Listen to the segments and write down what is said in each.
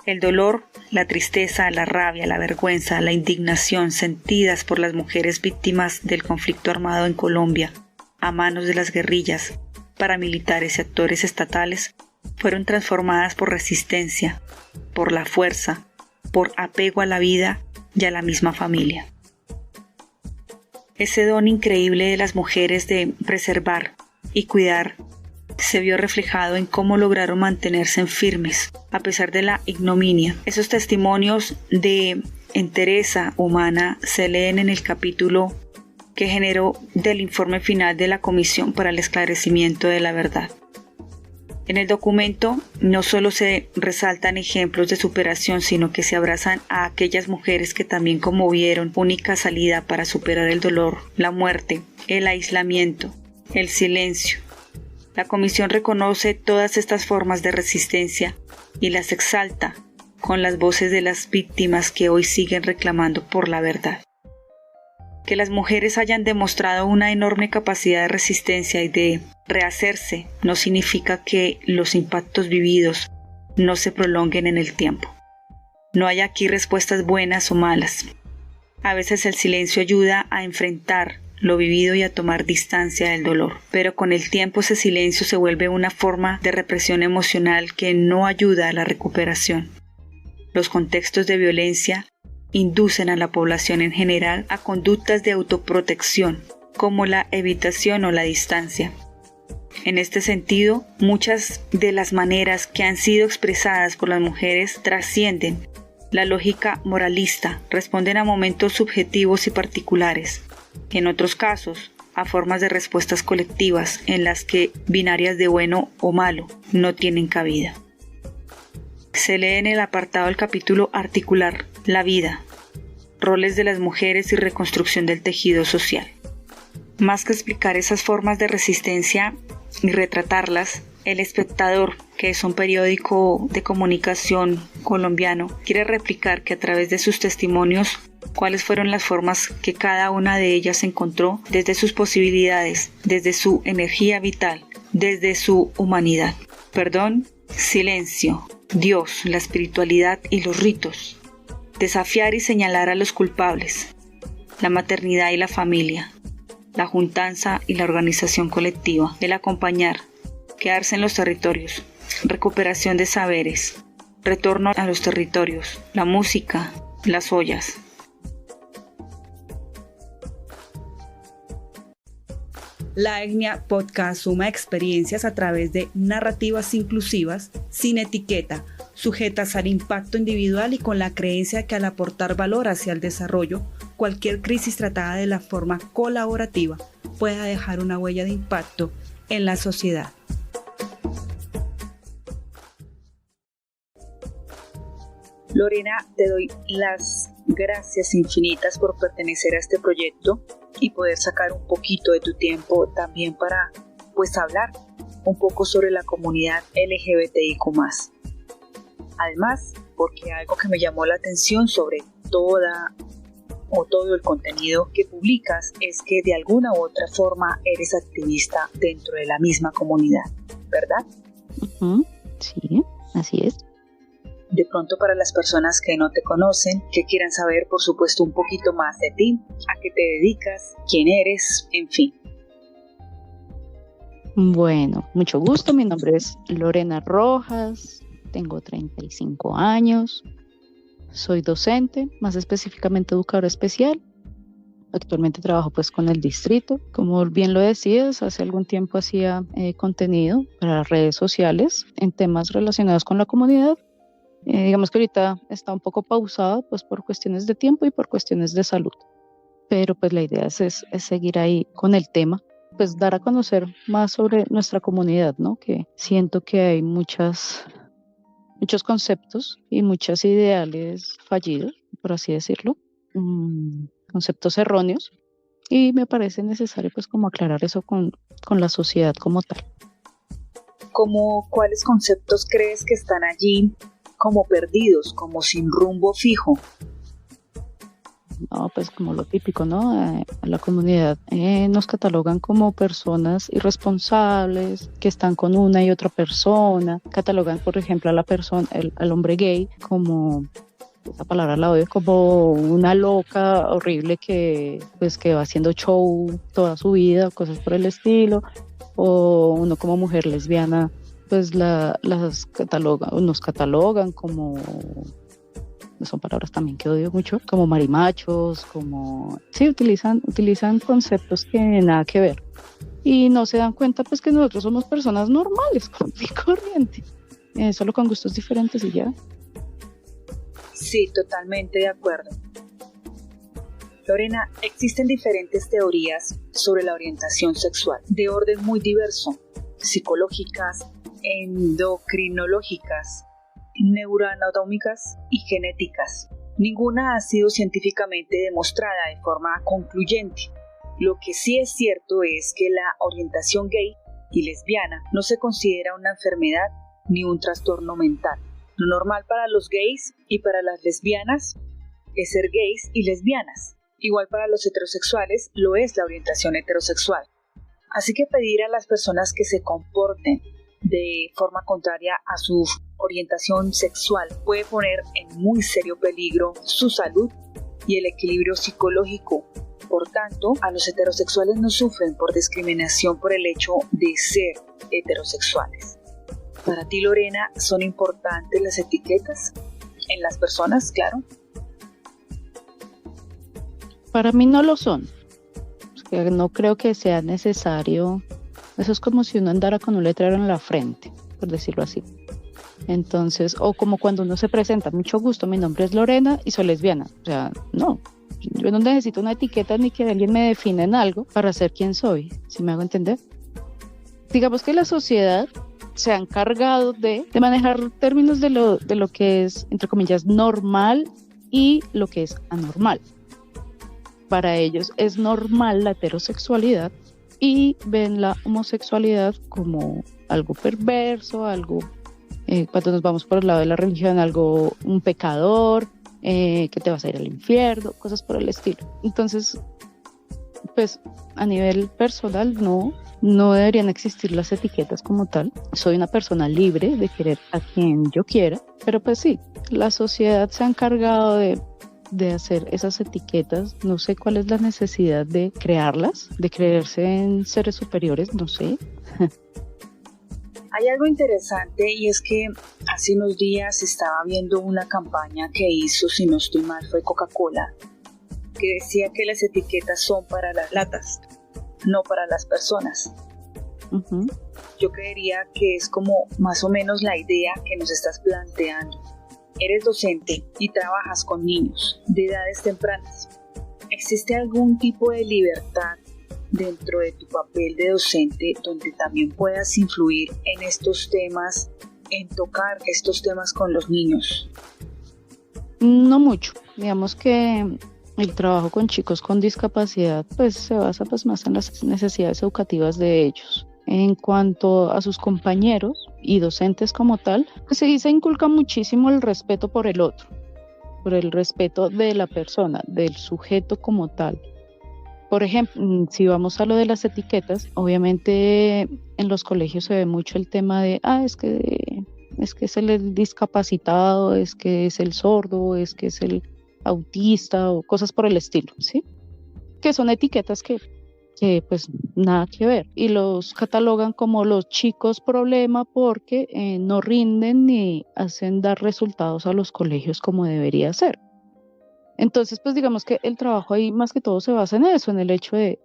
El dolor, la tristeza, la rabia, la vergüenza, la indignación sentidas por las mujeres víctimas del conflicto armado en Colombia a manos de las guerrillas, paramilitares y actores estatales fueron transformadas por resistencia, por la fuerza, por apego a la vida y a la misma familia. Ese don increíble de las mujeres de preservar y cuidar se vio reflejado en cómo lograron mantenerse firmes a pesar de la ignominia. Esos testimonios de entereza humana se leen en el capítulo que generó del informe final de la Comisión para el Esclarecimiento de la Verdad. En el documento no solo se resaltan ejemplos de superación, sino que se abrazan a aquellas mujeres que también como vieron única salida para superar el dolor, la muerte, el aislamiento, el silencio. La Comisión reconoce todas estas formas de resistencia y las exalta con las voces de las víctimas que hoy siguen reclamando por la verdad. Que las mujeres hayan demostrado una enorme capacidad de resistencia y de rehacerse no significa que los impactos vividos no se prolonguen en el tiempo. No hay aquí respuestas buenas o malas. A veces el silencio ayuda a enfrentar lo vivido y a tomar distancia del dolor, pero con el tiempo ese silencio se vuelve una forma de represión emocional que no ayuda a la recuperación. Los contextos de violencia inducen a la población en general a conductas de autoprotección, como la evitación o la distancia. En este sentido, muchas de las maneras que han sido expresadas por las mujeres trascienden la lógica moralista, responden a momentos subjetivos y particulares. En otros casos, a formas de respuestas colectivas en las que binarias de bueno o malo no tienen cabida. Se lee en el apartado del capítulo Articular la vida, roles de las mujeres y reconstrucción del tejido social. Más que explicar esas formas de resistencia y retratarlas, El Espectador, que es un periódico de comunicación colombiano, quiere replicar que a través de sus testimonios cuáles fueron las formas que cada una de ellas encontró desde sus posibilidades, desde su energía vital, desde su humanidad. Perdón, silencio, Dios, la espiritualidad y los ritos. Desafiar y señalar a los culpables. La maternidad y la familia. La juntanza y la organización colectiva. El acompañar. Quedarse en los territorios. Recuperación de saberes. Retorno a los territorios. La música. Las ollas. La Etnia Podcast suma experiencias a través de narrativas inclusivas, sin etiqueta, sujetas al impacto individual y con la creencia que al aportar valor hacia el desarrollo, cualquier crisis tratada de la forma colaborativa pueda dejar una huella de impacto en la sociedad. Lorena, te doy las gracias infinitas por pertenecer a este proyecto y poder sacar un poquito de tu tiempo también para hablar un poco sobre la comunidad LGBTIQ+. Además, porque algo que me llamó la atención sobre todo el contenido que publicas es que de alguna u otra forma eres activista dentro de la misma comunidad, ¿verdad? Sí, así es. De pronto, para las personas que no te conocen, que quieran saber, por supuesto, un poquito más de ti, a qué te dedicas, quién eres, en fin. Bueno, mucho gusto. Mi nombre es Lorena Rojas, tengo 35 años, soy docente, más específicamente educadora especial. Actualmente trabajo con el distrito. Como bien lo decías, hace algún tiempo hacía contenido para redes sociales en temas relacionados con la comunidad. Digamos que ahorita está un poco pausado por cuestiones de tiempo y por cuestiones de salud, pero la idea es seguir ahí con el tema, dar a conocer más sobre nuestra comunidad, ¿no? Que siento que hay muchos conceptos y muchos ideales fallidos, por así decirlo, conceptos erróneos, y me parece necesario como aclarar eso con la sociedad como tal. ¿Cuáles conceptos crees que están allí como perdidos, como sin rumbo fijo? no, pues como lo típico, ¿no? A la comunidad nos catalogan como personas irresponsables, que están con una y otra persona, catalogan, por ejemplo, a la persona, al hombre gay como, esa palabra la odio, como una loca horrible que va haciendo show toda su vida, cosas por el estilo, o uno como mujer lesbiana, pues nos catalogan como, son palabras también que odio mucho, como marimachos, como, sí, utilizan conceptos que nada que ver. Y no se dan cuenta pues que nosotros somos personas normales, común y corriente, solo con gustos diferentes y ya. Sí, totalmente de acuerdo. Lorena, existen diferentes teorías sobre la orientación sexual, de orden muy diverso, psicológicas, endocrinológicas, neuroanatómicas y genéticas. Ninguna ha sido científicamente demostrada de forma concluyente. Lo que sí es cierto es que la orientación gay y lesbiana no se considera una enfermedad ni un trastorno mental. Lo normal para los gays y para las lesbianas es ser gays y lesbianas. Igual para los heterosexuales lo es la orientación heterosexual. Así que pedir a las personas que se comporten de forma contraria a su orientación sexual puede poner en muy serio peligro su salud y el equilibrio psicológico. Por tanto, a los heterosexuales no sufren por discriminación por el hecho de ser heterosexuales. Para ti, Lorena, ¿son importantes las etiquetas en las personas? Claro. Para mí no lo son. No creo que sea necesario. Eso es como si uno andara con un letrero en la frente, por decirlo así. Entonces, o como cuando uno se presenta, mucho gusto, mi nombre es Lorena y soy lesbiana. O sea, no. Yo no necesito una etiqueta ni que alguien me defina en algo para ser quien soy, ¿sí me hago entender? Digamos que la sociedad se ha encargado de manejar términos de lo que es, entre comillas, normal y lo que es anormal. Para ellos es normal la heterosexualidad y ven la homosexualidad como algo perverso, algo, cuando nos vamos por el lado de la religión, algo, un pecador, que te vas a ir al infierno, cosas por el estilo. Entonces, pues a nivel personal no deberían existir las etiquetas como tal. Soy una persona libre de querer a quien yo quiera, pero pues sí, la sociedad se ha encargado de hacer esas etiquetas. No sé cuál es la necesidad de crearlas, de creerse en seres superiores, no sé. Hay algo interesante y es que hace unos días estaba viendo una campaña que hizo, si no estoy mal, fue Coca-Cola, que decía que las etiquetas son para las latas, no para las personas. Uh-huh. Yo creería que es como más o menos la idea que nos estás planteando. Eres docente y trabajas con niños de edades tempranas. ¿Existe algún tipo de libertad dentro de tu papel de docente donde también puedas influir en estos temas, en tocar estos temas con los niños? No mucho. Digamos que el trabajo con chicos con discapacidad pues se basa pues más en las necesidades educativas de ellos. En cuanto a sus compañeros y docentes como tal, pues sí se inculca muchísimo el respeto por el otro, por el respeto de la persona, del sujeto como tal. Por ejemplo, si vamos a lo de las etiquetas, obviamente en los colegios se ve mucho el tema de, es que es el discapacitado, es que es el sordo, es que es el autista o cosas por el estilo, ¿sí? Que son etiquetas que pues nada que ver, y los catalogan como los chicos problema porque no rinden ni hacen dar resultados a los colegios como debería ser. Entonces, pues digamos que el trabajo ahí más que todo se basa en eso, en el hecho de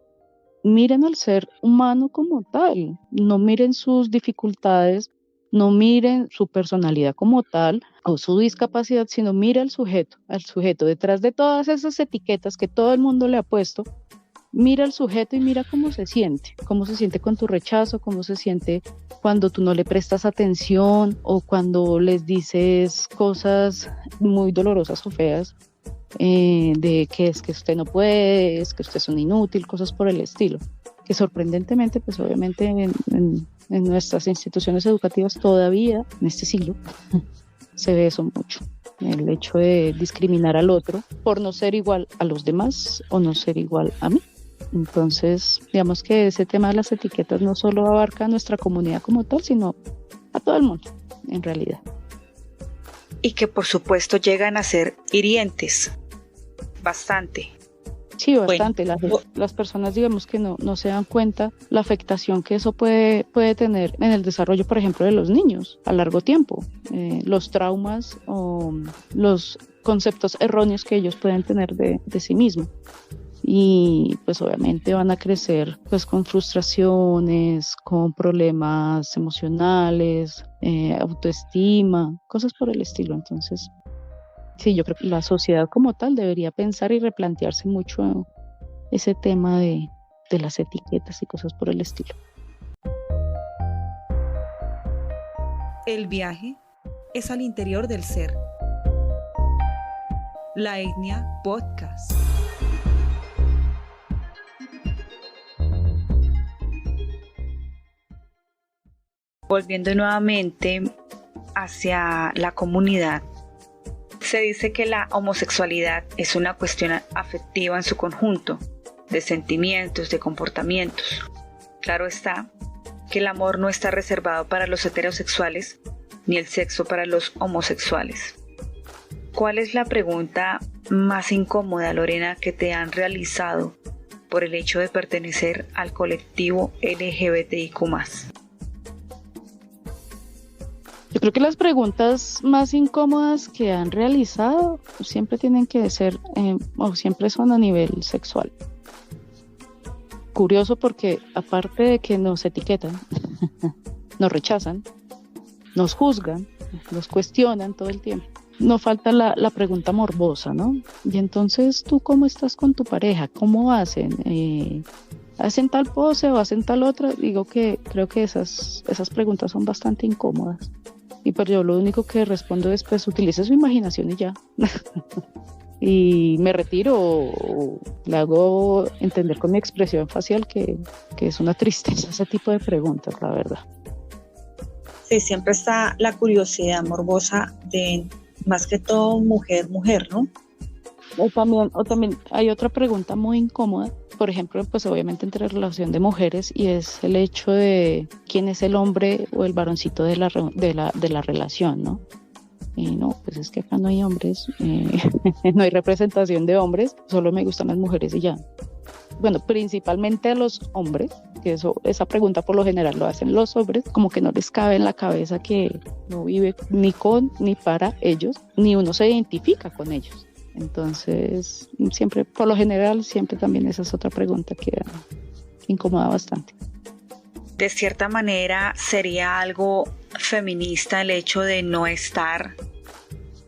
miren al ser humano como tal, no miren sus dificultades, no miren su personalidad como tal o su discapacidad, sino mire al sujeto detrás de todas esas etiquetas que todo el mundo le ha puesto. Mira al sujeto y mira cómo se siente con tu rechazo, cómo se siente cuando tú no le prestas atención o cuando les dices cosas muy dolorosas o feas, de que es que usted no puede, es que usted es un inútil, cosas por el estilo, que sorprendentemente pues obviamente en nuestras instituciones educativas todavía en este siglo se ve eso mucho. el hecho de discriminar al otro por no ser igual a los demás o no ser igual a mí. Entonces, digamos que ese tema de las etiquetas no solo abarca a nuestra comunidad como tal, sino a todo el mundo, en realidad. Y que por supuesto llegan a ser hirientes, bastante. Sí, bastante. Bueno, las personas, digamos que no se dan cuenta la afectación que eso puede tener en el desarrollo, por ejemplo, de los niños a largo tiempo. Los traumas o los conceptos erróneos que ellos pueden tener de sí mismos. Y pues obviamente van a crecer pues con frustraciones, con problemas emocionales, autoestima, cosas por el estilo. Entonces, sí, yo creo que la sociedad como tal debería pensar y replantearse mucho ese tema de las etiquetas y cosas por el estilo. El viaje es al interior del ser. La Etnia Podcast. Volviendo nuevamente hacia la comunidad, se dice que la homosexualidad es una cuestión afectiva en su conjunto, de sentimientos, de comportamientos. Claro está que el amor no está reservado para los heterosexuales, ni el sexo para los homosexuales. ¿Cuál es la pregunta más incómoda, Lorena, que te han realizado por el hecho de pertenecer al colectivo LGBTIQ+? Yo creo que las preguntas más incómodas que han realizado siempre tienen que ser, o siempre son a nivel sexual. Curioso porque aparte de que nos etiquetan, nos rechazan, nos juzgan, nos cuestionan todo el tiempo, no falta la pregunta morbosa, ¿no? Y entonces, ¿tú cómo estás con tu pareja? ¿Cómo hacen? ¿Hacen tal pose o hacen tal otra? Digo que creo que esas preguntas son bastante incómodas. Y pues yo lo único que respondo es, pues utilice su imaginación y ya. Y me retiro o le hago entender con mi expresión facial que es una tristeza ese tipo de preguntas, la verdad. Sí, siempre está la curiosidad morbosa de, más que todo, mujer, ¿no? O también hay otra pregunta muy incómoda, por ejemplo, pues obviamente entre relación de mujeres, y es el hecho de quién es el hombre o el varoncito de la relación, ¿no? No, pues es que acá no hay hombres, no hay representación de hombres, solo me gustan las mujeres y ya. Bueno, principalmente a los hombres, que esa pregunta por lo general lo hacen los hombres, como que no les cabe en la cabeza que no vive ni con ni para ellos, ni uno se identifica con ellos. Entonces, siempre, por lo general, siempre también esa es otra pregunta que incomoda bastante. De cierta manera, sería algo feminista el hecho de no estar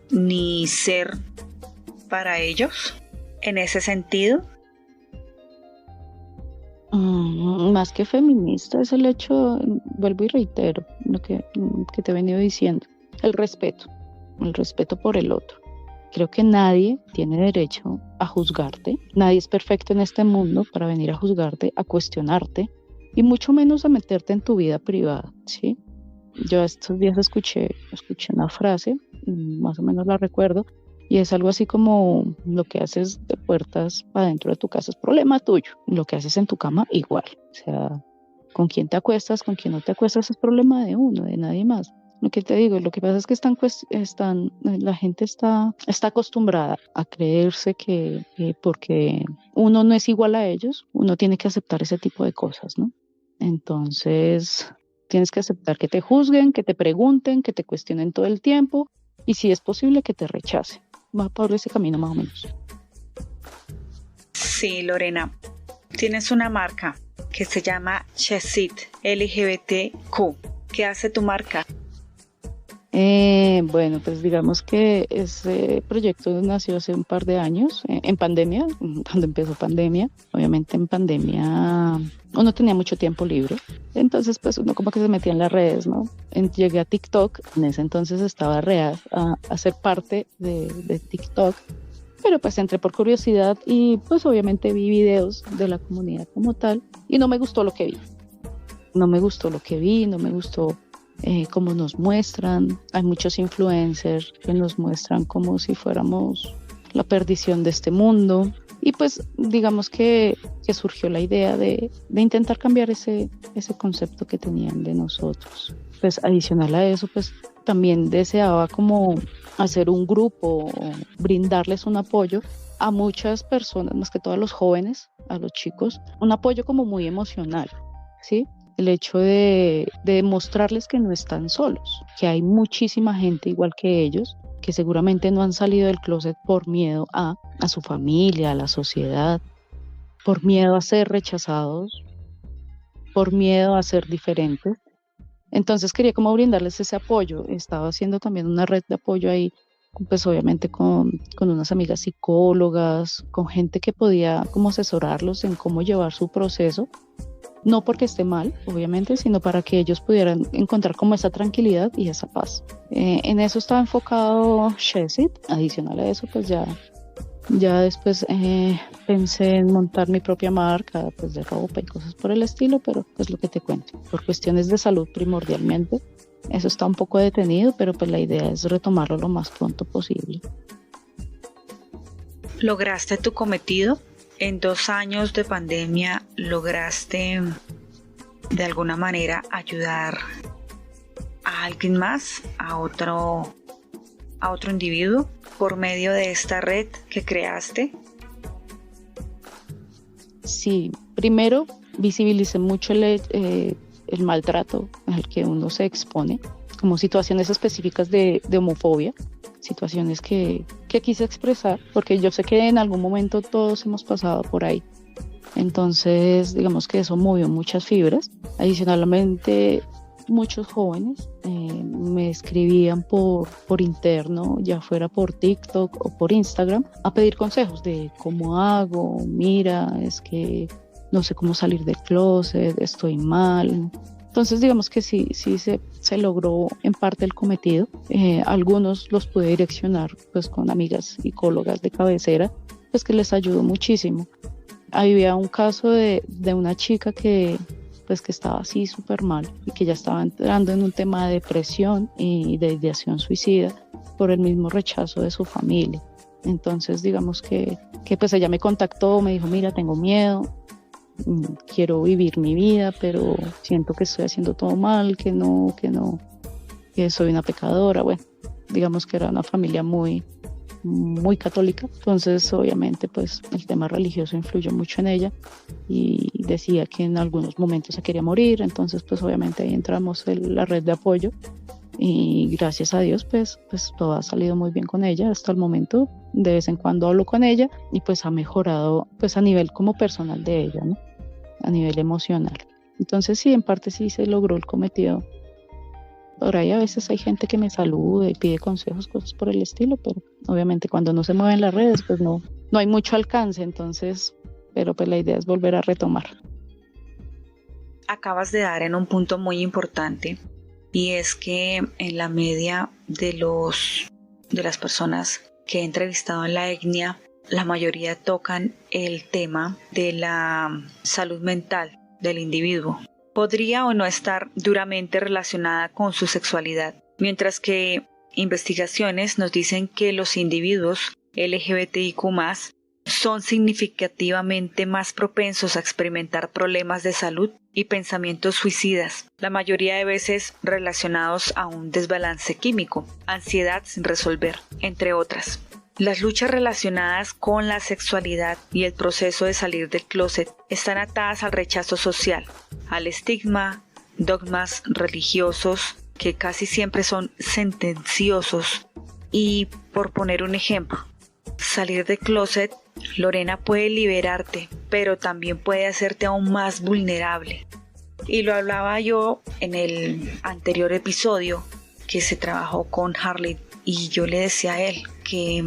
ni ser para ellos, en ese sentido. Más que feminista es el hecho, vuelvo y reitero lo que te he venido diciendo, el respeto por el otro. Creo que nadie tiene derecho a juzgarte, nadie es perfecto en este mundo para venir a juzgarte, a cuestionarte y mucho menos a meterte en tu vida privada, ¿sí? Yo estos días escuché una frase, más o menos la recuerdo, y es algo así como: lo que haces de puertas para dentro de tu casa es problema tuyo, lo que haces en tu cama igual, o sea, con quién te acuestas, con quién no te acuestas es problema de uno, de nadie más. Lo que te digo, lo que pasa es que la gente está acostumbrada a creerse que porque uno no es igual a ellos, uno tiene que aceptar ese tipo de cosas, ¿no? Entonces, tienes que aceptar que te juzguen, que te pregunten, que te cuestionen todo el tiempo y si es posible que te rechacen. Va por ese camino más o menos. Sí, Lorena, tienes una marca que se llama Chessit LGBTQ. ¿Qué hace tu marca? Bueno, pues digamos que ese proyecto nació hace un par de años, en pandemia, cuando empezó pandemia. Obviamente en pandemia uno tenía mucho tiempo libre, entonces pues uno como que se metía en las redes, ¿no? Llegué a TikTok, en ese entonces estaba real a ser parte de TikTok, pero pues entré por curiosidad y pues obviamente vi videos de la comunidad como tal y no me gustó lo que vi. No me gustó como nos muestran. Hay muchos influencers que nos muestran como si fuéramos la perdición de este mundo. Y pues digamos que surgió la idea de intentar cambiar ese concepto que tenían de nosotros. Pues adicional a eso, pues también deseaba como hacer un grupo, brindarles un apoyo a muchas personas, más que todo a los jóvenes, a los chicos, un apoyo como muy emocional, ¿sí? El hecho de mostrarles que no están solos, que hay muchísima gente igual que ellos, que seguramente no han salido del closet por miedo a su familia, a la sociedad, por miedo a ser rechazados, por miedo a ser diferentes. Entonces quería como brindarles ese apoyo. Estaba haciendo también una red de apoyo ahí, pues obviamente con unas amigas psicólogas, con gente que podía como asesorarlos en cómo llevar su proceso. No porque esté mal, obviamente, sino para que ellos pudieran encontrar como esa tranquilidad y esa paz. En eso estaba enfocado Shezit. Adicional a eso, pues ya después pensé en montar mi propia marca, pues de ropa y cosas por el estilo, pero pues lo que te cuento, por cuestiones de salud primordialmente, eso está un poco detenido, pero pues la idea es retomarlo lo más pronto posible. ¿Lograste tu cometido? En 2 años de pandemia, ¿lograste de alguna manera ayudar a alguien más, a otro individuo, por medio de esta red que creaste? Sí, primero visibilicé mucho el maltrato al que uno se expone, como situaciones específicas de homofobia, situaciones que quise expresar, porque yo sé que en algún momento todos hemos pasado por ahí. Entonces, digamos que eso movió muchas fibras. Adicionalmente, muchos jóvenes me escribían por interno, ya fuera por TikTok o por Instagram, a pedir consejos de cómo hago, mira, es que no sé cómo salir del closet, estoy mal. Entonces digamos que sí se logró en parte el cometido. Algunos los pude direccionar pues con amigas psicólogas de cabecera, pues que les ayudó muchísimo. Había un caso de una chica que estaba así súper mal y que ya estaba entrando en un tema de depresión y de ideación suicida por el mismo rechazo de su familia. Entonces digamos que pues ella me contactó, me dijo, mira, tengo miedo, quiero vivir mi vida, pero siento que estoy haciendo todo mal, que soy una pecadora. Bueno, digamos que era una familia muy católica, entonces obviamente pues el tema religioso influyó mucho en ella y decía que en algunos momentos se quería morir. Entonces pues obviamente ahí entramos en la red de apoyo y gracias a Dios pues todo ha salido muy bien con ella hasta el momento. De vez en cuando hablo con ella y pues ha mejorado pues a nivel como personal de ella, ¿no? A nivel emocional. Entonces sí, en parte sí se logró el cometido. Por ahí a veces hay gente que me saluda y pide consejos, cosas por el estilo, pero obviamente cuando no se mueven las redes pues no hay mucho alcance. Entonces, pero pues la idea es volver a retomar. Acabas de dar en un punto muy importante, y es que en la media de las personas que he entrevistado en la etnia, la mayoría tocan el tema de la salud mental del individuo. Podría o no estar duramente relacionada con su sexualidad, mientras que investigaciones nos dicen que los individuos LGBTIQ+, son significativamente más propensos a experimentar problemas de salud y pensamientos suicidas, la mayoría de veces relacionados a un desbalance químico, ansiedad sin resolver, entre otras. Las luchas relacionadas con la sexualidad y el proceso de salir del closet están atadas al rechazo social, al estigma, dogmas religiosos que casi siempre son sentenciosos. Y por poner un ejemplo, salir del closet, Lorena, puede liberarte, pero también puede hacerte aún más vulnerable. Y lo hablaba yo en el anterior episodio que se trabajó con Harley, y yo le decía a él que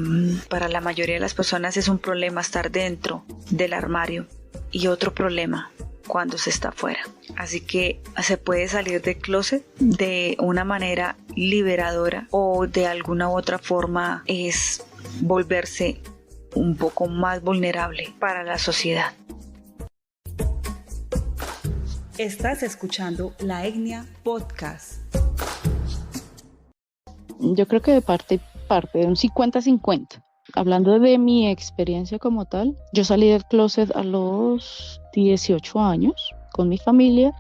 para la mayoría de las personas es un problema estar dentro del armario y otro problema cuando se está afuera. Así que se puede salir del closet de una manera liberadora, o de alguna u otra forma es volverse un poco más vulnerable para la sociedad. Estás escuchando La Etnia Podcast. Yo creo que de parte y parte, de un 50-50. Hablando de mi experiencia como tal, yo salí del closet a los 18 años con mi familia.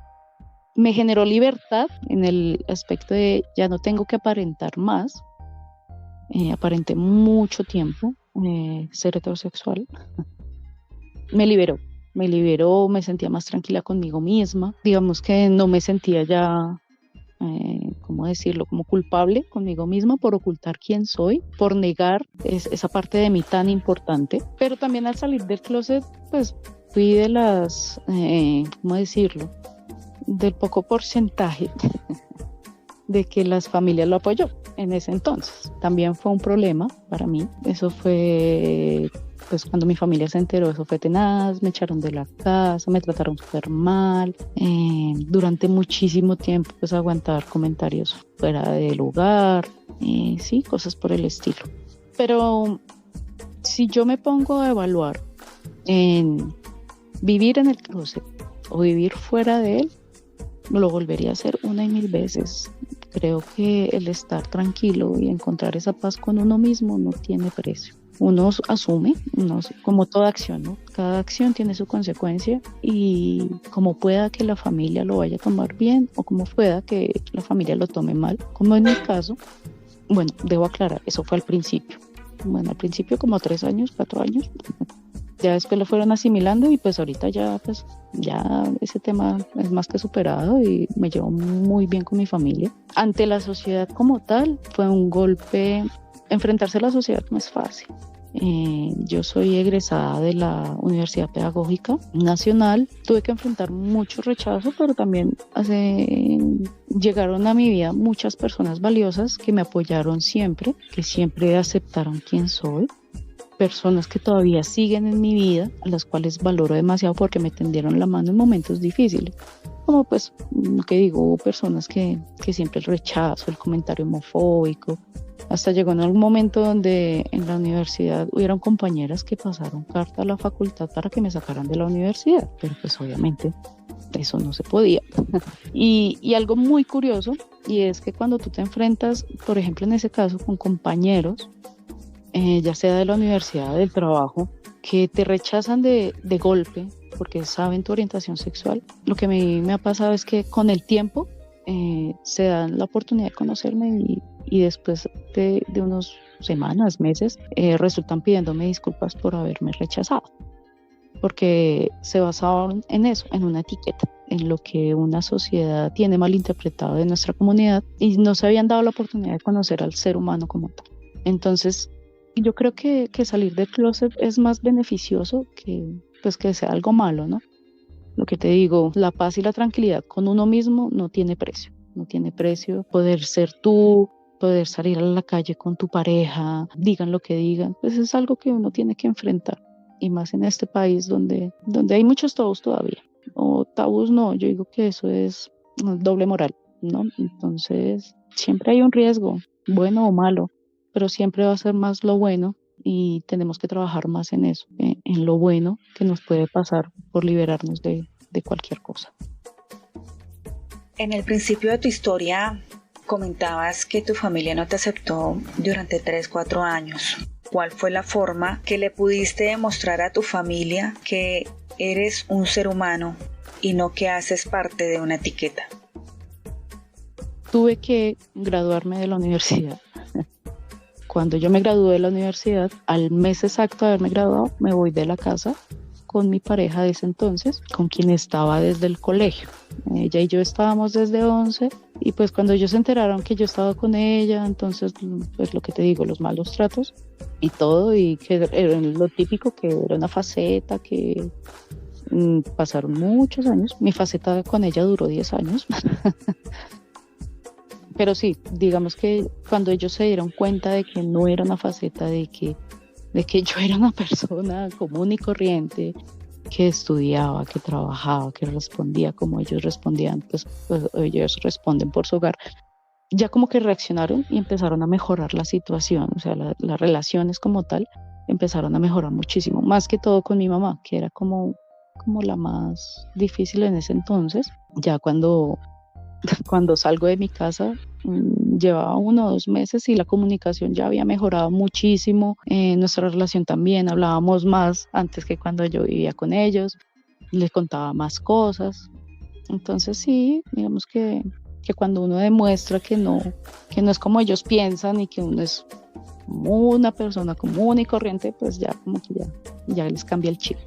Me generó libertad en el aspecto de ya no tengo que aparentar más. Aparenté mucho tiempo ser heterosexual. Me liberó, me sentía más tranquila conmigo misma. Digamos que no me sentía ya, ¿cómo decirlo?, como culpable conmigo misma por ocultar quién soy, por negar esa parte de mí tan importante. Pero también al salir del closet, pues fui de las, ¿cómo decirlo?, del poco porcentaje de que las familias lo apoyó en ese entonces. También fue un problema para mí. Eso fue, pues cuando mi familia se enteró, eso fue tenaz, me echaron de la casa, me trataron súper mal. Durante muchísimo tiempo, pues aguantar comentarios fuera de lugar, sí, cosas por el estilo. Pero si yo me pongo a evaluar en vivir en el closet o vivir fuera de él, lo volvería a hacer una y mil veces. Creo que el estar tranquilo y encontrar esa paz con uno mismo no tiene precio. Uno asume, como toda acción, ¿no? Cada acción tiene su consecuencia y como pueda que la familia lo vaya a tomar bien o como pueda que la familia lo tome mal, como en mi caso, bueno, debo aclarar, eso fue al principio. Bueno, al principio como 3 años, 4 años. Ya después lo fueron asimilando y pues ahorita ya ese tema es más que superado y me llevo muy bien con mi familia. Ante la sociedad como tal, fue un golpe. Enfrentarse a la sociedad no es fácil. Yo soy egresada de la Universidad Pedagógica Nacional. Tuve que enfrentar mucho rechazo, pero también llegaron a mi vida muchas personas valiosas que me apoyaron siempre, que siempre aceptaron quién soy. Personas que todavía siguen en mi vida, a las cuales valoro demasiado porque me tendieron la mano en momentos difíciles. Como pues, que digo, hubo personas que siempre el rechazo, el comentario homofóbico. Hasta llegó en algún momento donde en la universidad hubieron compañeras que pasaron carta a la facultad para que me sacaran de la universidad, pero pues obviamente eso no se podía. Y algo muy curioso, y es que cuando tú te enfrentas, por ejemplo en ese caso, con compañeros, ya sea de la universidad, del trabajo, que te rechazan de golpe porque saben tu orientación sexual. Lo que a mí me ha pasado es que con el tiempo se dan la oportunidad de conocerme y después de unas semanas, meses, resultan pidiéndome disculpas por haberme rechazado. Porque se basaban en eso, en una etiqueta, en lo que una sociedad tiene malinterpretado de nuestra comunidad y no se habían dado la oportunidad de conocer al ser humano como tal. Entonces, yo creo que salir del closet es más beneficioso que sea algo malo, ¿no? Lo que te digo, la paz y la tranquilidad con uno mismo no tiene precio. No tiene precio poder ser tú, poder salir a la calle con tu pareja, digan lo que digan, pues es algo que uno tiene que enfrentar. Y más en este país donde hay muchos tabús todavía. O tabús no, yo digo que eso es doble moral, ¿no? Entonces, siempre hay un riesgo, bueno o malo, pero siempre va a ser más lo bueno y tenemos que trabajar más en eso, en lo bueno que nos puede pasar por liberarnos de cualquier cosa. En el principio de tu historia comentabas que tu familia no te aceptó durante 3-4 años. ¿Cuál fue la forma que le pudiste demostrar a tu familia que eres un ser humano y no que haces parte de una etiqueta? Tuve que graduarme de la universidad. Cuando yo me gradué de la universidad, al mes exacto de haberme graduado, me voy de la casa con mi pareja de ese entonces, con quien estaba desde el colegio. Ella y yo estábamos desde 11 y pues cuando ellos se enteraron que yo estaba con ella, entonces pues lo que te digo, los malos tratos y todo, y que era lo típico, que era una faceta, que pasaron muchos años. Mi faceta con ella duró 10 años. Pero sí, digamos que cuando ellos se dieron cuenta de que no era una faceta, de que yo era una persona común y corriente, que estudiaba, que trabajaba, que respondía como ellos respondían, pues ellos responden por su hogar, ya como que reaccionaron y empezaron a mejorar la situación, o sea, las relaciones como tal empezaron a mejorar muchísimo, más que todo con mi mamá, que era como la más difícil en ese entonces. Ya cuando salgo de mi casa, llevaba 1 o 2 meses y la comunicación ya había mejorado muchísimo. Nuestra relación también, hablábamos más antes que cuando yo vivía con ellos, les contaba más cosas. Entonces sí, digamos que cuando uno demuestra que no es como ellos piensan y que uno es como una persona común y corriente, pues ya como que ya les cambia el chip.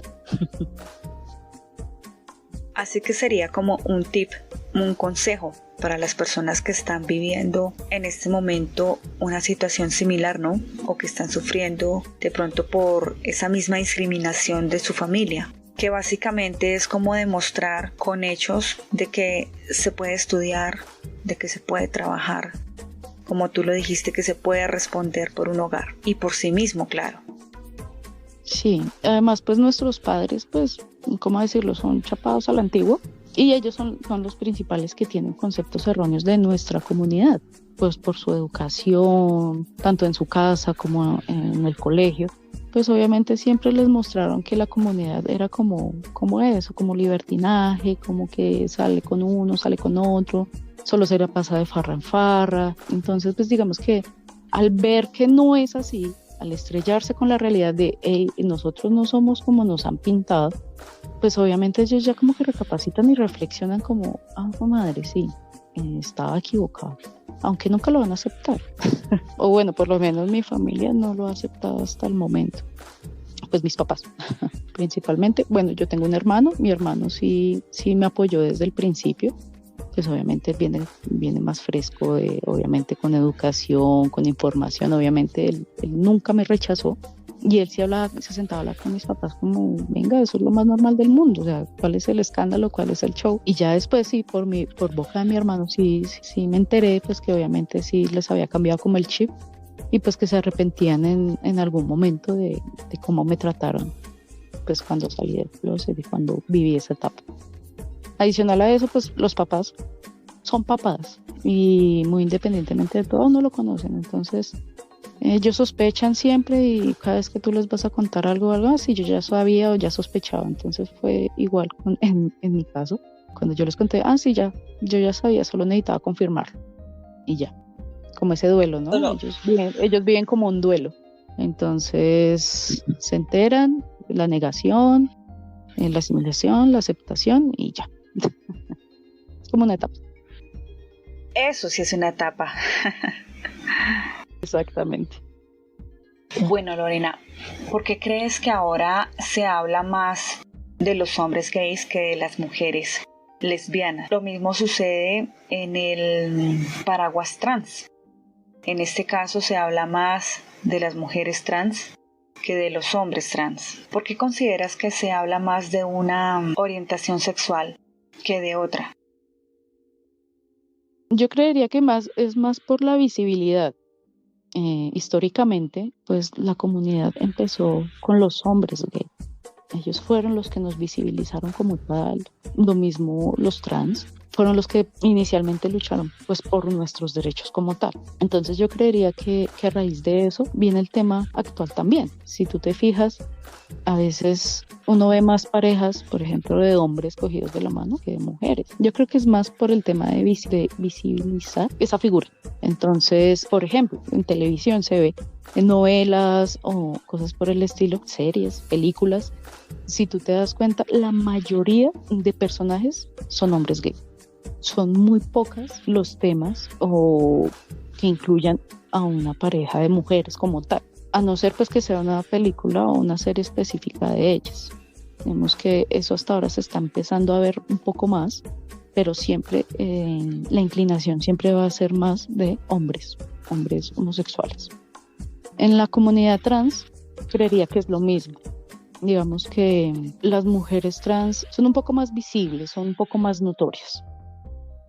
Así que sería como un tip, un consejo para las personas que están viviendo en este momento una situación similar, ¿no? O que están sufriendo de pronto por esa misma discriminación de su familia, que básicamente es como demostrar con hechos de que se puede estudiar, de que se puede trabajar, como tú lo dijiste, que se puede responder por un hogar y por sí mismo, claro. Sí, además pues nuestros padres, pues, ¿cómo decirlo? Son chapados a la antigua y ellos son los principales que tienen conceptos erróneos de nuestra comunidad, pues por su educación, tanto en su casa como en el colegio. Pues obviamente siempre les mostraron que la comunidad era como eso, como libertinaje, como que sale con uno, sale con otro, solo se la pasa de farra en farra. Entonces pues digamos que al ver que no es así, al estrellarse con la realidad de nosotros no somos como nos han pintado, pues obviamente ellos ya como que recapacitan y reflexionan como, madre, sí, estaba equivocado, aunque nunca lo van a aceptar. O bueno, por lo menos mi familia no lo ha aceptado hasta el momento. Pues mis papás, principalmente. Bueno, yo tengo un hermano, mi hermano sí me apoyó desde el principio. Pues obviamente viene más fresco, obviamente con educación, con información. Obviamente él nunca me rechazó y él sí se sentaba a hablar con mis papás como, venga, eso es lo más normal del mundo, o sea, ¿cuál es el escándalo? ¿Cuál es el show? Y ya después sí, por boca de mi hermano sí me enteré, pues que obviamente sí les había cambiado como el chip y pues que se arrepentían en algún momento de cómo me trataron, pues cuando salí del closet y cuando viví esa etapa. Adicional a eso, pues los papás son papás y muy independientemente de todo no lo conocen. Entonces ellos sospechan siempre y cada vez que tú les vas a contar algo así, yo ya sabía o ya sospechaba. Entonces fue igual en mi caso. Cuando yo les conté, sí, yo ya sabía, solo necesitaba confirmarlo. Y ya, como ese duelo, ¿no? No. Ellos viven como un duelo. Entonces se enteran, la negación, la asimilación, la aceptación y ya. Es como una etapa. Eso sí es una etapa. Exactamente. Bueno, Lorena, ¿por qué crees que ahora se habla más de los hombres gays que de las mujeres lesbianas? Lo mismo sucede en el paraguas trans. En este caso se habla más de las mujeres trans que de los hombres trans. ¿Por qué consideras que se habla más de una orientación sexual que de otra? Yo creería que es más por la visibilidad. Históricamente, pues la comunidad empezó con los hombres gay. Ellos fueron los que nos visibilizaron como tal. Lo mismo los trans fueron los que inicialmente lucharon pues por nuestros derechos como tal. Entonces yo creería que a raíz de eso viene el tema actual también. Si tú te fijas, a veces uno ve más parejas, por ejemplo, de hombres cogidos de la mano que de mujeres. Yo creo que es más por el tema de visibilizar esa figura. Entonces, por ejemplo, en televisión se ve en novelas o cosas por el estilo, series, películas. Si tú te das cuenta, la mayoría de personajes son hombres gays. Son muy pocas los temas o que incluyan a una pareja de mujeres como tal, a no ser pues que sea una película o una serie específica de ellas. Vemos que eso hasta ahora se está empezando a ver un poco más, pero siempre la inclinación siempre va a ser más de hombres homosexuales. En la comunidad trans creería que es lo mismo. Digamos que las mujeres trans son un poco más visibles, son un poco más notorias.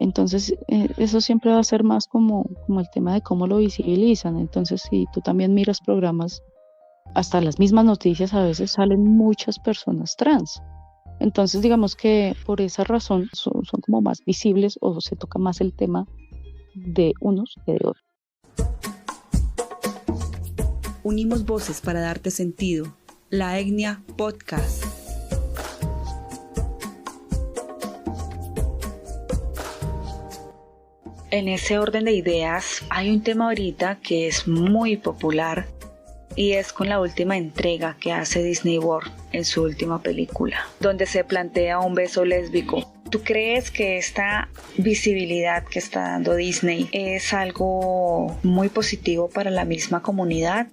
Entonces eso siempre va a ser más como el tema de cómo lo visibilizan. Entonces si tú también miras programas, hasta las mismas noticias a veces salen muchas personas trans. Entonces digamos que por esa razón son como más visibles o se toca más el tema de unos que de otros. Unimos voces para darte sentido. La Etnia Podcast. En ese orden de ideas, hay un tema ahorita que es muy popular y es con la última entrega que hace Disney World en su última película, donde se plantea un beso lésbico. ¿Tú crees que esta visibilidad que está dando Disney es algo muy positivo para la misma comunidad?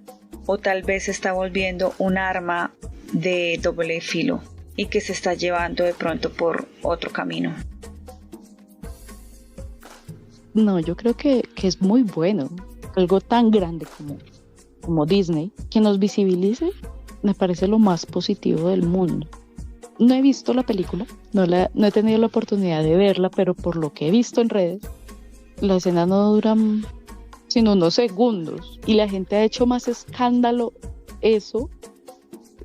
¿O tal vez se está volviendo un arma de doble filo y que se está llevando de pronto por otro camino? No, yo creo que es muy bueno. Algo tan grande como Disney, que nos visibilice, me parece lo más positivo del mundo. No he visto la película, no he tenido la oportunidad de verla, pero por lo que he visto en redes, la escena no dura sino unos segundos y la gente ha hecho más escándalo eso,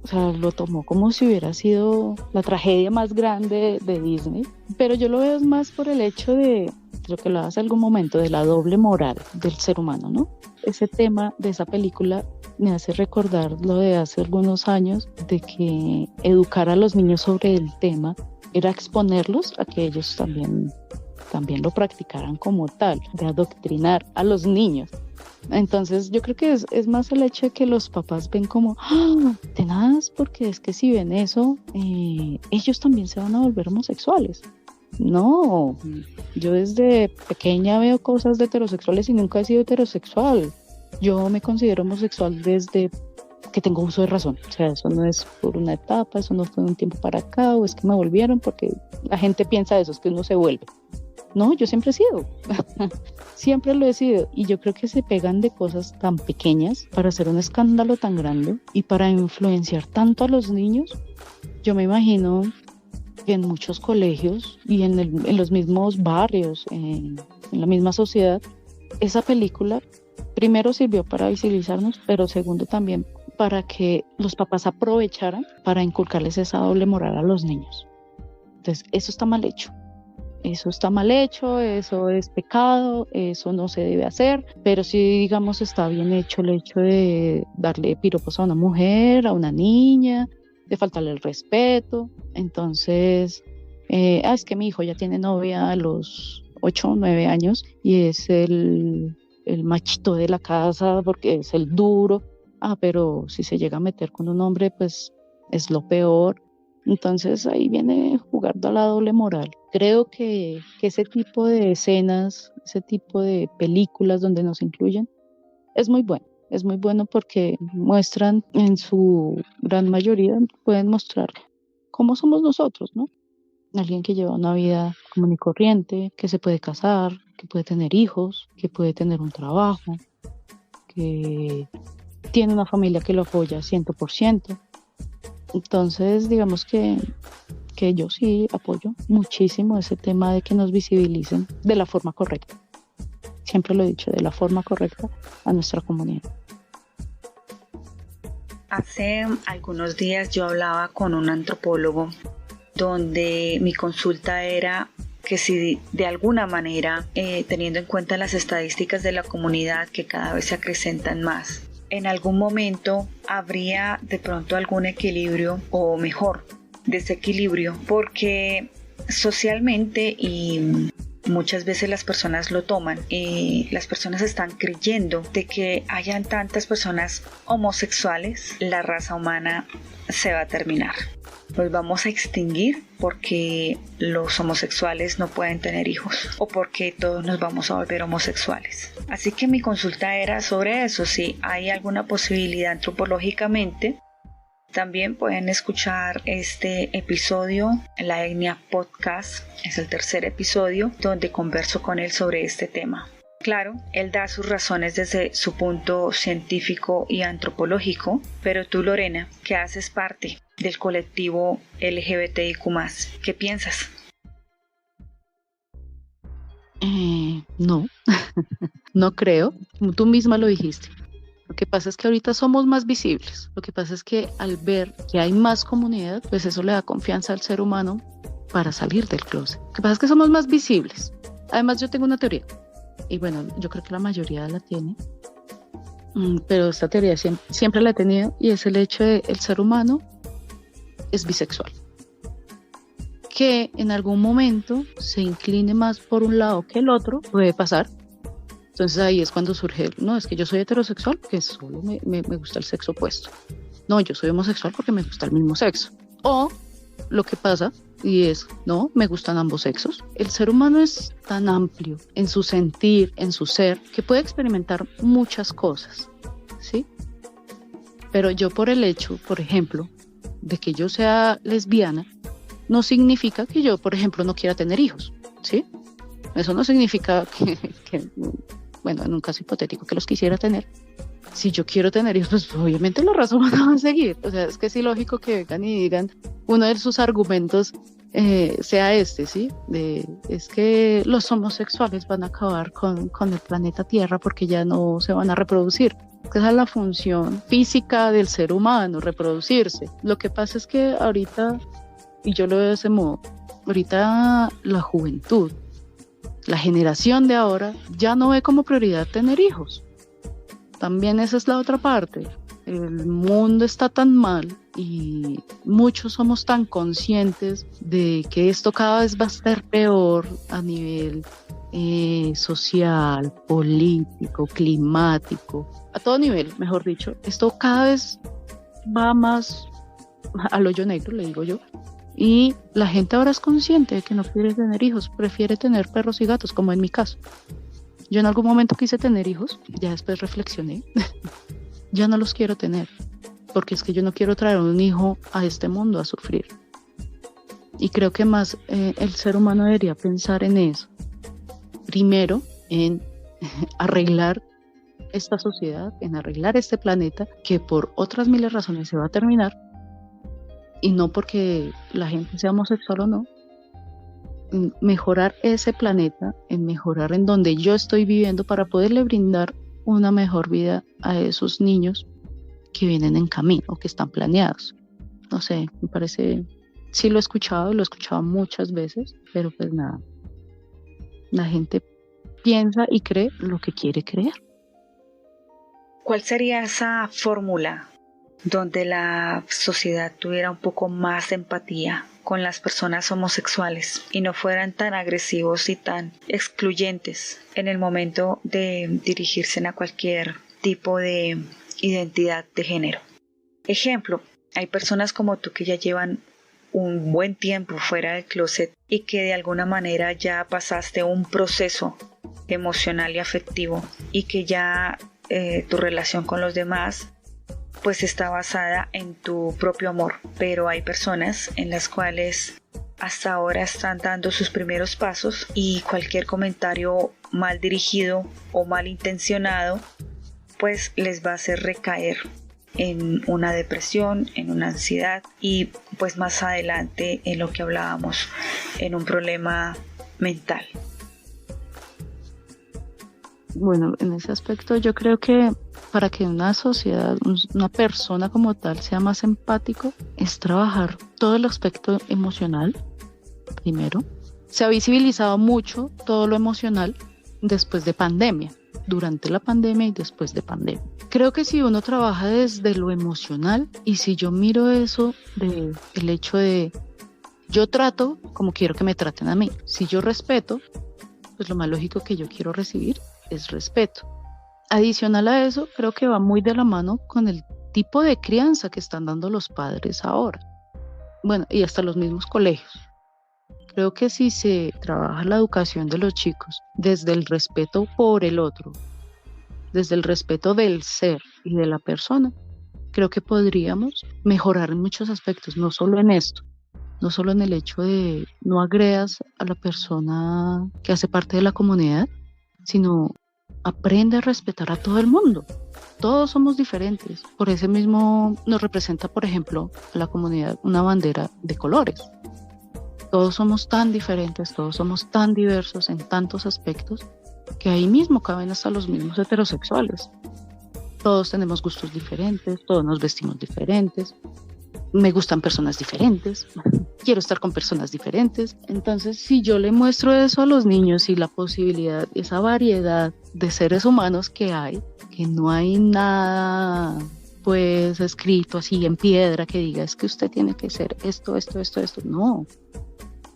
o sea, lo tomó como si hubiera sido la tragedia más grande de Disney, pero yo lo veo más por el hecho de lo que lo hace algún momento, de la doble moral del ser humano, ¿no? Ese tema de esa película me hace recordar lo de hace algunos años, de que educar a los niños sobre el tema era exponerlos a que ellos también lo practicaran como tal, de adoctrinar a los niños. Entonces yo creo que es más el hecho de que los papás ven como, tenaz, porque es que si ven eso, ellos también se van a volver homosexuales. No, yo desde pequeña veo cosas de heterosexuales y nunca he sido heterosexual. Yo me considero homosexual desde que tengo uso de razón. O sea, eso no es por una etapa, eso no fue un tiempo para acá, o es que me volvieron, porque la gente piensa eso, es que uno se vuelve. No, yo siempre he sido, siempre lo he sido. Y yo creo que se pegan de cosas tan pequeñas para hacer un escándalo tan grande y para influenciar tanto a los niños. Yo me imagino que en muchos colegios y en los mismos barrios, en la misma sociedad, esa película primero sirvió para visibilizarnos, pero segundo también para que los papás aprovecharan para inculcarles esa doble moral a los niños. Entonces, eso está mal hecho. Eso está mal hecho, eso es pecado, eso no se debe hacer, pero sí, digamos, está bien hecho el hecho de darle piropos a una mujer, a una niña, de faltarle el respeto. Entonces, es que mi hijo ya tiene novia a los 8 o 9 años y es el machito de la casa porque es el duro. Pero si se llega a meter con un hombre, pues es lo peor. Entonces ahí viene jugando a la doble moral. Creo que ese tipo de escenas, ese tipo de películas donde nos incluyen, es muy bueno. Es muy bueno porque muestran, en su gran mayoría, pueden mostrar cómo somos nosotros, ¿no? Alguien que lleva una vida común y corriente, que se puede casar, que puede tener hijos, que puede tener un trabajo, que tiene una familia que lo apoya 100%. Entonces, digamos que yo sí apoyo muchísimo ese tema de que nos visibilicen de la forma correcta. Siempre lo he dicho, de la forma correcta a nuestra comunidad. Hace algunos días yo hablaba con un antropólogo donde mi consulta era que si de alguna manera, teniendo en cuenta las estadísticas de la comunidad que cada vez se acrecentan más, en algún momento habría de pronto algún equilibrio o mejor desequilibrio, porque socialmente y muchas veces las personas lo toman y las personas están creyendo de que hayan tantas personas homosexuales, la raza humana se va a terminar. Nos vamos a extinguir porque los homosexuales no pueden tener hijos o porque todos nos vamos a volver homosexuales. Así que mi consulta era sobre eso, si hay alguna posibilidad antropológicamente. También pueden escuchar este episodio en La Etnia Podcast, es el tercer episodio donde converso con él sobre este tema. Claro, él da sus razones desde su punto científico y antropológico, pero tú, Lorena, que haces parte del colectivo LGBTIQ+, ¿qué piensas? No, no creo, como tú misma lo dijiste. Lo que pasa es que ahorita somos más visibles. Lo que pasa es que al ver que hay más comunidad, pues eso le da confianza al ser humano para salir del closet. Lo que pasa es que somos más visibles. Además, yo tengo una teoría. Y bueno, yo creo que la mayoría la tiene. Pero esta teoría siempre la he tenido. Y es el hecho de el ser humano es bisexual. que en algún momento se incline más por un lado que el otro, puede pasar. Entonces ahí es cuando surge, no, es que yo soy heterosexual porque solo me gusta el sexo opuesto. No, yo soy homosexual porque me gusta el mismo sexo. O lo que pasa, y es, no, me gustan ambos sexos. El ser humano es tan amplio en su sentir, en su ser, que puede experimentar muchas cosas, ¿sí? Pero yo por el hecho, por ejemplo, de que yo sea lesbiana, no significa que yo, por ejemplo, no quiera tener hijos, ¿sí? Eso no significa que, bueno, en un caso hipotético, que los quisiera tener. Si yo quiero tener hijos, pues obviamente la razón no va a seguir. O sea, es que es ilógico que vengan y digan, uno de sus argumentos sea este, ¿sí? Es que los homosexuales van a acabar con el planeta Tierra porque ya no se van a reproducir. Esa es la función física del ser humano, reproducirse. Lo que pasa es que ahorita, y yo lo veo de ese modo, ahorita la juventud, la generación de ahora, ya no ve como prioridad tener hijos. También esa es la otra parte. El mundo está tan mal y muchos somos tan conscientes de que esto cada vez va a estar peor a nivel social, político, climático, a todo nivel, mejor dicho. Esto cada vez va más al hoyo negro, le digo yo. Y la gente ahora es consciente de que no quiere tener hijos, prefiere tener perros y gatos, como en mi caso. Yo en algún momento quise tener hijos, ya después reflexioné, ya no los quiero tener, porque es que yo no quiero traer un hijo a este mundo a sufrir. Y creo que más el ser humano debería pensar en eso. Primero, en arreglar esta sociedad, en arreglar este planeta, que por otras miles de razones se va a terminar, y no porque la gente sea homosexual o no, mejorar ese planeta, en mejorar en donde yo estoy viviendo para poderle brindar una mejor vida a esos niños que vienen en camino, que están planeados. No sé, me parece, sí lo he escuchado muchas veces, pero pues nada, la gente piensa y cree lo que quiere creer. ¿Cuál sería esa fórmula donde la sociedad tuviera un poco más de empatía con las personas homosexuales y no fueran tan agresivos y tan excluyentes en el momento de dirigirse a cualquier tipo de identidad de género? Ejemplo, hay personas como tú que ya llevan un buen tiempo fuera del closet y que de alguna manera ya pasaste un proceso emocional y afectivo y que ya tu relación con los demás pues está basada en tu propio amor, pero hay personas en las cuales hasta ahora están dando sus primeros pasos y cualquier comentario mal dirigido o mal intencionado pues les va a hacer recaer en una depresión, en una ansiedad y pues más adelante en lo que hablábamos, en un problema mental. Bueno, en ese aspecto yo creo que para que una sociedad, una persona como tal sea más empático, es trabajar todo el aspecto emocional, primero. Se ha visibilizado mucho todo lo emocional después de pandemia, durante la pandemia y después de pandemia. Creo que si uno trabaja desde lo emocional y si yo miro eso, el hecho de yo trato como quiero que me traten a mí, si yo respeto, pues lo más lógico que yo quiero recibir es respeto. Adicional a eso, creo que va muy de la mano con el tipo de crianza que están dando los padres ahora. Bueno, y hasta los mismos colegios. Creo que si se trabaja la educación de los chicos desde el respeto por el otro, desde el respeto del ser y de la persona, creo que podríamos mejorar en muchos aspectos, no solo en esto, no solo en el hecho de no agredas a la persona que hace parte de la comunidad, sino aprende a respetar a todo el mundo. Todos somos diferentes. Por ese mismo nos representa, por ejemplo, a la comunidad una bandera de colores. Todos somos tan diferentes, todos somos tan diversos en tantos aspectos que ahí mismo caben hasta los mismos heterosexuales. Todos tenemos gustos diferentes, todos nos vestimos diferentes, me gustan personas diferentes, quiero estar con personas diferentes. Entonces, si yo le muestro eso a los niños y la posibilidad, esa variedad de seres humanos que hay, que no hay nada pues escrito así en piedra que diga es que usted tiene que ser esto, no.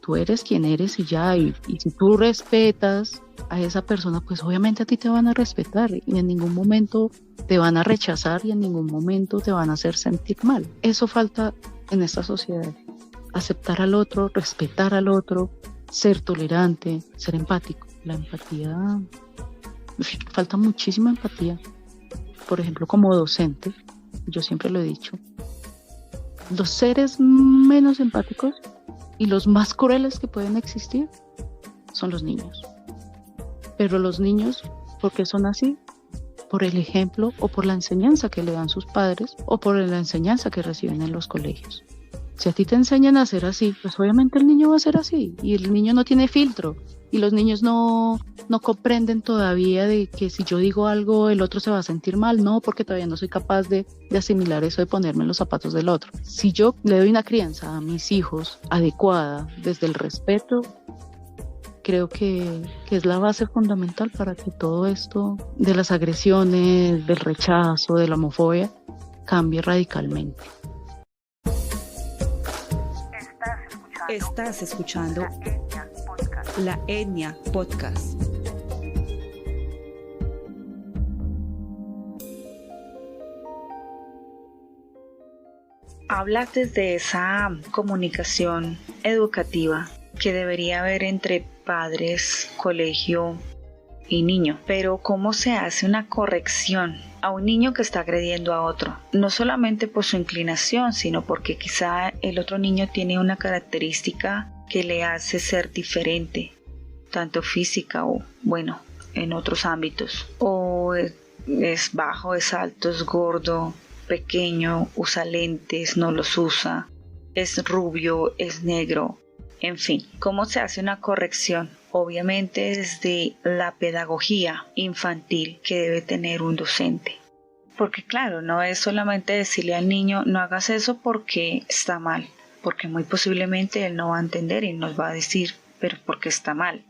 tú eres quien eres y ya, y si tú respetas a esa persona, pues obviamente a ti te van a respetar y en ningún momento te van a rechazar y en ningún momento te van a hacer sentir mal. Eso falta en esta sociedad, aceptar al otro, respetar al otro, ser tolerante, ser empático. La empatía, falta muchísima empatía. Por ejemplo, como docente, yo siempre lo he dicho, los seres menos empáticos y los más crueles que pueden existir son los niños. Pero los niños, ¿por qué son así? Por el ejemplo o por la enseñanza que le dan sus padres o por la enseñanza que reciben en los colegios. Si a ti te enseñan a ser así, pues obviamente el niño va a ser así y el niño no tiene filtro y los niños no comprenden todavía de que si yo digo algo el otro se va a sentir mal, no, porque todavía no soy capaz de asimilar eso de ponerme en los zapatos del otro. Si yo le doy una crianza a mis hijos adecuada desde el respeto, creo que es la base fundamental para que todo esto de las agresiones, del rechazo, de la homofobia cambie radicalmente. Estás escuchando La Etnia Podcast. Hablas desde esa comunicación educativa que debería haber entre padres, colegio y niño. Pero ¿cómo se hace una corrección a un niño que está agrediendo a otro? No solamente por su inclinación, sino porque quizá el otro niño tiene una característica que le hace ser diferente, tanto física o, bueno, en otros ámbitos. O es bajo, es alto, es gordo, pequeño, usa lentes, no los usa, es rubio, es negro. En fin, ¿cómo se hace una corrección? Obviamente desde la pedagogía infantil que debe tener un docente. Porque claro, no es solamente decirle al niño no hagas eso porque está mal, porque muy posiblemente él no va a entender y nos va a decir pero porque está mal.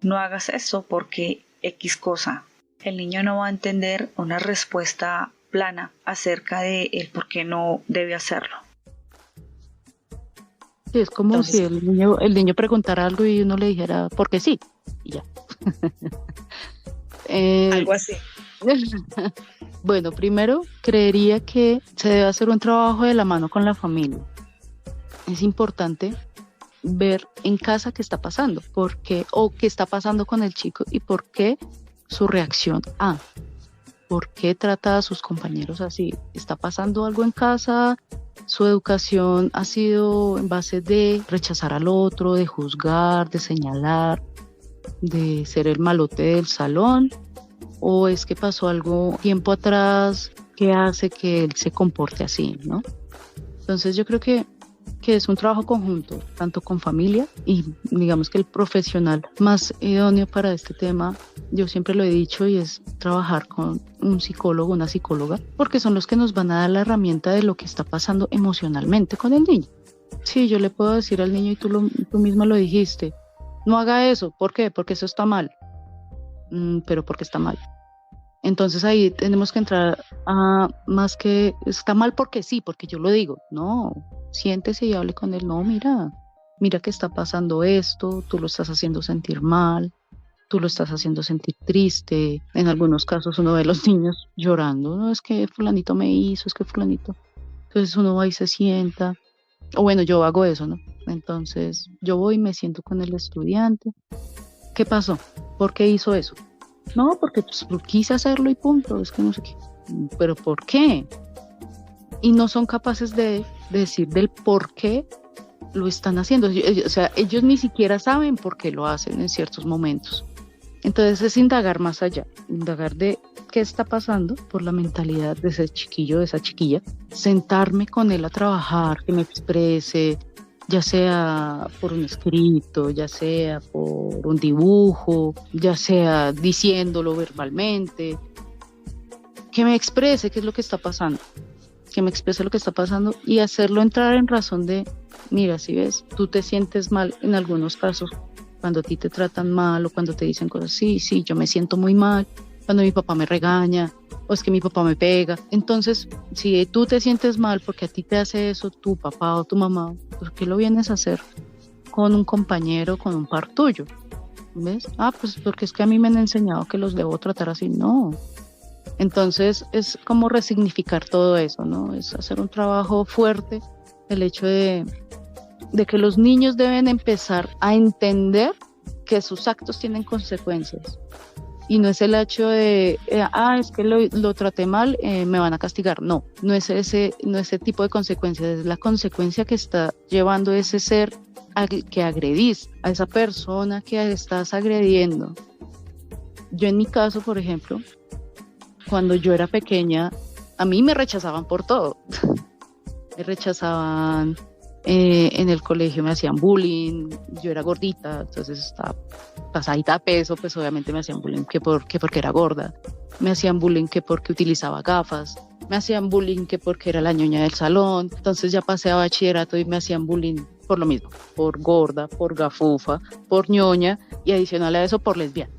No hagas eso porque X cosa. El niño no va a entender una respuesta plana acerca de el por qué no debe hacerlo. Sí, es como entonces, si el niño preguntara algo y uno le dijera porque sí, y ya. Algo así. Bueno, primero creería que se debe hacer un trabajo de la mano con la familia. Es importante ver en casa qué está pasando, por qué o qué está pasando con el chico y por qué su reacción a. ¿Por qué trata a sus compañeros así? ¿Está pasando algo en casa? ¿Su educación ha sido en base de rechazar al otro, de juzgar, de señalar, de ser el malote del salón? ¿O es que pasó algo tiempo atrás que hace que él se comporte así, ¿no? Entonces yo creo que es un trabajo conjunto, tanto con familia y digamos que el profesional más idóneo para este tema, yo siempre lo he dicho, y es trabajar con un psicólogo, una psicóloga, porque son los que nos van a dar la herramienta de lo que está pasando emocionalmente con el niño. Sí, yo le puedo decir al niño, y tú mismo lo dijiste, no haga eso, ¿por qué? Porque eso está mal. Pero porque está mal. Entonces ahí tenemos que entrar a más que está mal porque sí, porque yo lo digo. No, siéntese y hable con él. No, mira que está pasando esto, tú lo estás haciendo sentir mal, tú lo estás haciendo sentir triste. En algunos casos uno ve a los niños llorando, no, es que fulanito me hizo, es que fulanito. Entonces uno va y se sienta, o bueno, yo hago eso, ¿no? Entonces yo voy y me siento con el estudiante. ¿Qué pasó? ¿Por qué hizo eso? No, porque pues, quise hacerlo y punto, es que no sé qué. ¿Pero por qué? Y no son capaces de decir del por qué lo están haciendo. O sea, ellos ni siquiera saben por qué lo hacen en ciertos momentos. Entonces es indagar más allá, indagar de qué está pasando por la mentalidad de ese chiquillo, de esa chiquilla, sentarme con él a trabajar, que me exprese, ya sea por un escrito, ya sea por un dibujo, ya sea diciéndolo verbalmente, que me exprese qué es lo que está pasando, que me exprese lo que está pasando y hacerlo entrar en razón de, mira, si ves, tú te sientes mal en algunos casos, cuando a ti te tratan mal o cuando te dicen cosas, sí, yo me siento muy mal, cuando mi papá me regaña, o es que mi papá me pega. Entonces, si tú te sientes mal porque a ti te hace eso tu papá o tu mamá, ¿por qué lo vienes a hacer con un compañero, con un par tuyo. ¿Ves? Pues porque es que a mí me han enseñado que los debo tratar así. No. Entonces es como resignificar todo eso, ¿no? Es hacer un trabajo fuerte, el hecho de que los niños deben empezar a entender que sus actos tienen consecuencias. Y no es el hecho de, es que lo traté mal, me van a castigar. No es ese tipo de consecuencias, es la consecuencia que está llevando ese ser que agredís, a esa persona que estás agrediendo. Yo en mi caso, por ejemplo, cuando yo era pequeña, a mí me rechazaban por todo. Me rechazaban en el colegio, me hacían bullying, yo era gordita, entonces estaba pasadita de peso, pues obviamente me hacían bullying que porque era gorda, me hacían bullying que porque utilizaba gafas, me hacían bullying que porque era la ñoña del salón, entonces ya pasé a bachillerato y me hacían bullying por lo mismo, por gorda, por gafufa, por ñoña y adicional a eso por lesbiana.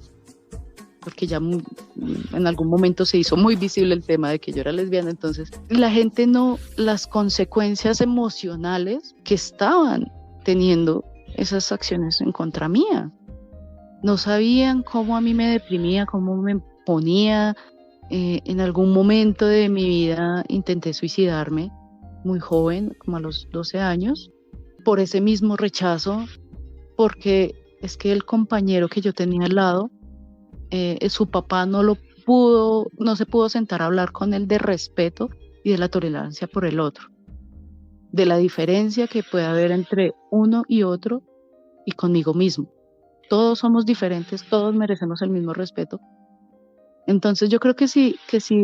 Porque ya en algún momento se hizo muy visible el tema de que yo era lesbiana, entonces la gente las consecuencias emocionales que estaban teniendo esas acciones en contra mía, no sabían cómo a mí me deprimía, cómo me ponía. En algún momento de mi vida intenté suicidarme muy joven, como a los 12 años, por ese mismo rechazo, porque es que el compañero que yo tenía al lado, su papá no se pudo sentar a hablar con él de respeto y de la tolerancia por el otro, de la diferencia que puede haber entre uno y otro y conmigo mismo. Todos somos diferentes, todos merecemos el mismo respeto. Entonces yo creo que si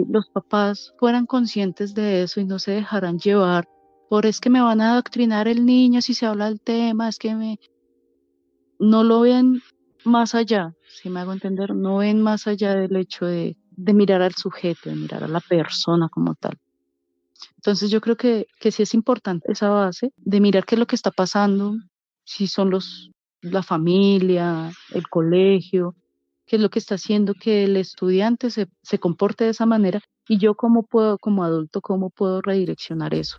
los papás fueran conscientes de eso y no se dejaran llevar por es que me van a adoctrinar el niño si se habla del tema, es que no lo ven más allá, si me hago entender, no ven más allá del hecho de mirar al sujeto, de mirar a la persona como tal. Entonces yo creo que sí es importante esa base de mirar qué es lo que está pasando, si son la familia, el colegio, qué es lo que está haciendo que el estudiante se comporte de esa manera y yo como adulto, cómo puedo redireccionar eso.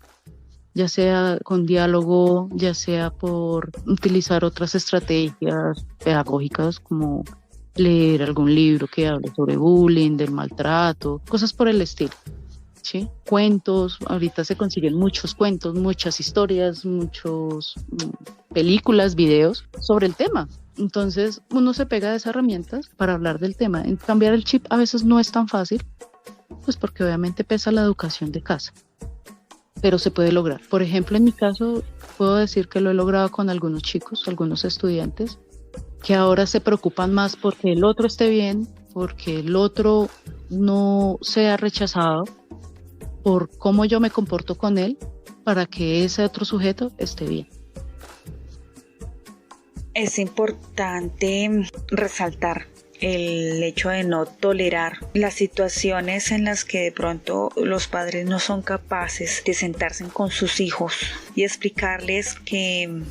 Ya sea con diálogo, ya sea por utilizar otras estrategias pedagógicas como leer algún libro que hable sobre bullying, del maltrato, cosas por el estilo, ¿sí? Cuentos, ahorita se consiguen muchos cuentos, muchas historias, muchos películas, videos sobre el tema. Entonces uno se pega de esas herramientas para hablar del tema. En cambiar el chip a veces no es tan fácil, pues porque obviamente pesa la educación de casa. Pero se puede lograr. Por ejemplo, en mi caso, puedo decir que lo he logrado con algunos chicos, algunos estudiantes, que ahora se preocupan más porque el otro esté bien, porque el otro no sea rechazado, por cómo yo me comporto con él, para que ese otro sujeto esté bien. Es importante resaltar el hecho de no tolerar las situaciones en las que de pronto los padres no son capaces de sentarse con sus hijos y explicarles qué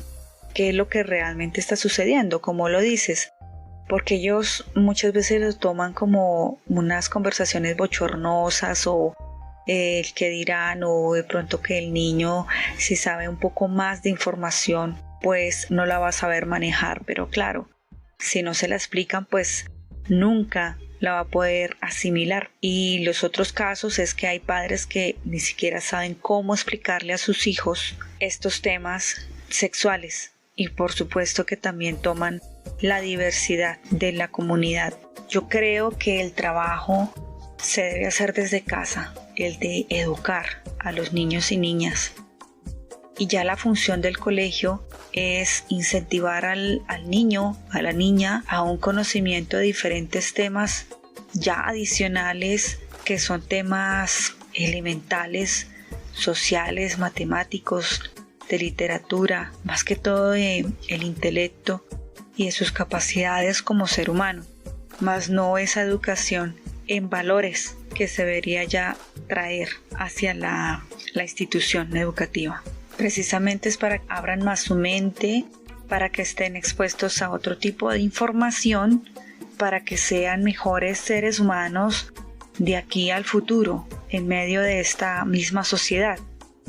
es lo que realmente está sucediendo, como lo dices, porque ellos muchas veces lo toman como unas conversaciones bochornosas o el que dirán, o de pronto que el niño, si sabe un poco más de información, pues no la va a saber manejar, pero claro, si no se la explican, pues nunca la va a poder asimilar. Y los otros casos es que hay padres que ni siquiera saben cómo explicarle a sus hijos estos temas sexuales, y por supuesto que también toman la diversidad de la comunidad. Yo creo que el trabajo se debe hacer desde casa, el de educar a los niños y niñas. Y ya la función del colegio es incentivar al niño, a la niña, a un conocimiento de diferentes temas ya adicionales, que son temas elementales, sociales, matemáticos, de literatura, más que todo de el intelecto y de sus capacidades como ser humano, más no esa educación en valores que se debería ya traer hacia la institución educativa. Precisamente es para que abran más su mente, para que estén expuestos a otro tipo de información, para que sean mejores seres humanos de aquí al futuro, en medio de esta misma sociedad.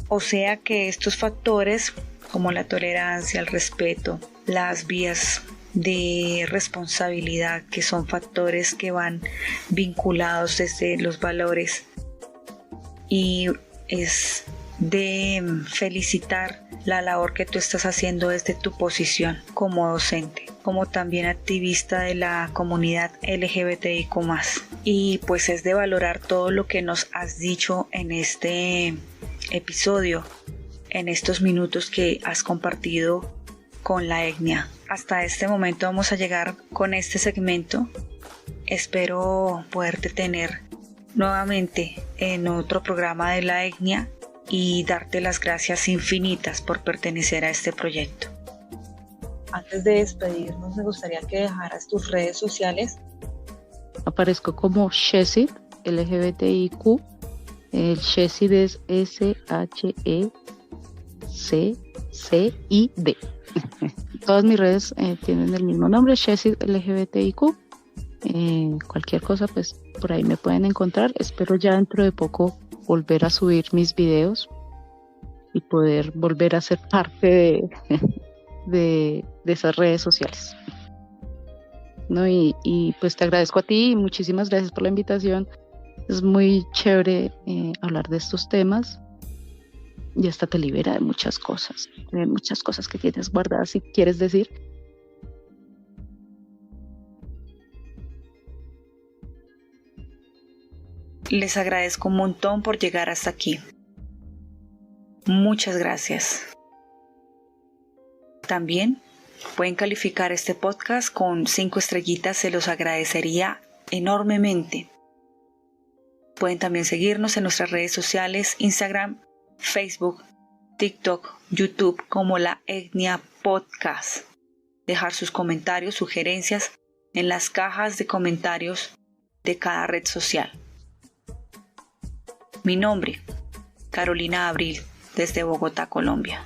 O sea que estos factores, como la tolerancia, el respeto, las vías de responsabilidad, que son factores que van vinculados desde los valores, y es de felicitar la labor que tú estás haciendo desde tu posición como docente, como también activista de la comunidad LGBTIQ+. Y pues es de valorar todo lo que nos has dicho en este episodio, en estos minutos que has compartido con la EGNIA. Hasta este momento vamos a llegar con este segmento. Espero poderte tener nuevamente en otro programa de la EGNIA y darte las gracias infinitas por pertenecer a este proyecto. Antes de despedirnos, me gustaría que dejaras tus redes sociales. Aparezco como Shecid, LGBTIQ. El Shecid es SHECCID. Todas mis redes tienen el mismo nombre, Shecid LGBTIQ. Cualquier cosa, pues por ahí me pueden encontrar. Espero ya dentro de poco volver a subir mis videos y poder volver a ser parte de esas redes sociales, ¿no? Y pues te agradezco a ti y muchísimas gracias por la invitación. Es muy chévere hablar de estos temas y hasta te libera de muchas cosas que tienes guardadas y quieres decir. Les agradezco un montón por llegar hasta aquí. Muchas gracias. También pueden calificar este podcast con 5 estrellitas, se los agradecería enormemente. Pueden también seguirnos en nuestras redes sociales, Instagram, Facebook, TikTok, YouTube como la EGNIA Podcast. Dejar sus comentarios, sugerencias en las cajas de comentarios de cada red social. Mi nombre, Carolina Abril, desde Bogotá, Colombia.